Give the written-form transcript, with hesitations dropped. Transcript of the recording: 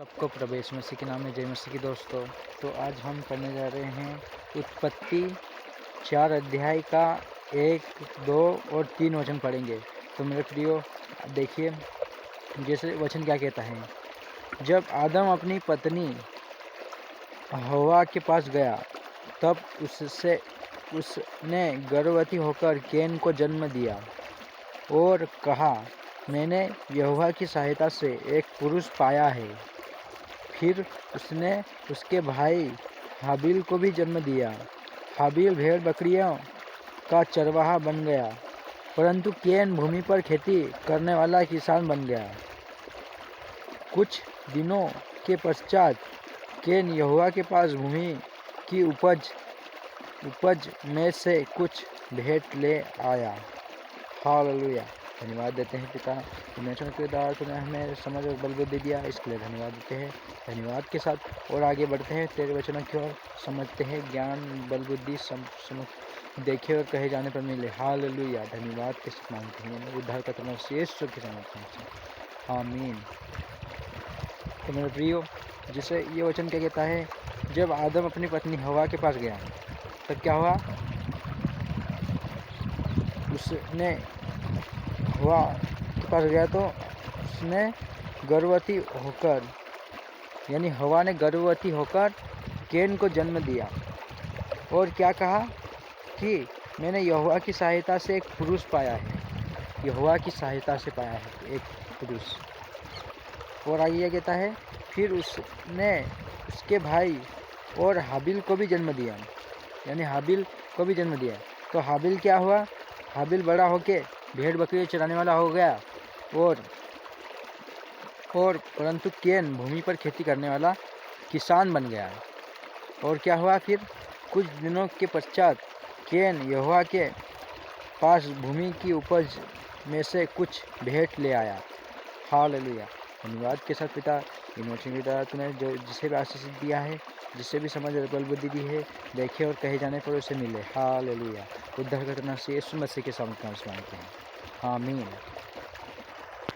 सबको प्रभु यीशु मसीह के नाम में जय मसीह की दोस्तों। तो आज हम पढ़ने जा रहे हैं उत्पत्ति 4 अध्याय का 1, 2 और 3 वचन पढ़ेंगे। तो मेरे प्रियो देखिए जैसे वचन क्या कहता है। जब आदम अपनी पत्नी हवा के पास गया तब उसने गर्भवती होकर कैन को जन्म दिया और कहा, मैंने यहोवा की सहायता से एक पुरुष पाया है। फिर उसने उसके भाई हाबिल को भी जन्म दिया। हाबिल भेड़ बकरियों का चरवाहा बन गया, परंतु कैन भूमि पर खेती करने वाला किसान बन गया। कुछ दिनों के पश्चात कैन यहोवा के पास भूमि की उपज में से कुछ भेंट ले आया। हालेलुया। धन्यवाद देते हैं पिता, परमेश्वर के द्वारा तूने हमें समझ और बल बुद्धि दिया, इसके लिए धन्यवाद देते हैं। धन्यवाद के साथ और आगे बढ़ते हैं तेरे वचनों की ओर, समझते हैं। ज्ञान बल बुद्धि देखे और कहे जाने पर मिले। हालेलुया। धन्यवाद के साथ मांगते हैं उद्धार का तुम्हारा शेष के समर्थन से, आमीन। तो मेरे प्रियो जिसे ये वचन क्या कहता है, जब आदम अपनी पत्नी हवा के पास गया तब क्या हुआ, उसने हवा के पास गया तो उसने गर्भवती होकर यानी हवा ने गर्भवती होकर कैन को जन्म दिया और क्या कहा कि मैंने यहोवा की सहायता से एक पुरुष पाया है। यहोवा की सहायता से पाया है एक पुरुष। और आगे क्या कहता है, फिर उसने उसके भाई और हाबिल को भी जन्म दिया, यानी हाबिल को भी जन्म दिया। तो हाबिल क्या हुआ, हाबिल बड़ा होके भेड़ बकरी चराने वाला हो गया और परंतु कैन भूमि पर खेती करने वाला किसान बन गया। और क्या हुआ, फिर कुछ दिनों के पश्चात कैन यहोवा के पास भूमि की उपज में से कुछ भेंट ले आया। हालेलुया। धन्यवाद के साथ पिता, इन वचनों के द्वारा तूने जो जिसे भी आशीष दिया है, जिसे भी समझ और बल बुद्धि दी है, देखे और कहे जाने पर उसे मिले। हालेलुया। उद्धार करना से यीशु मसीह के सामने मांगते हैं, आमीन।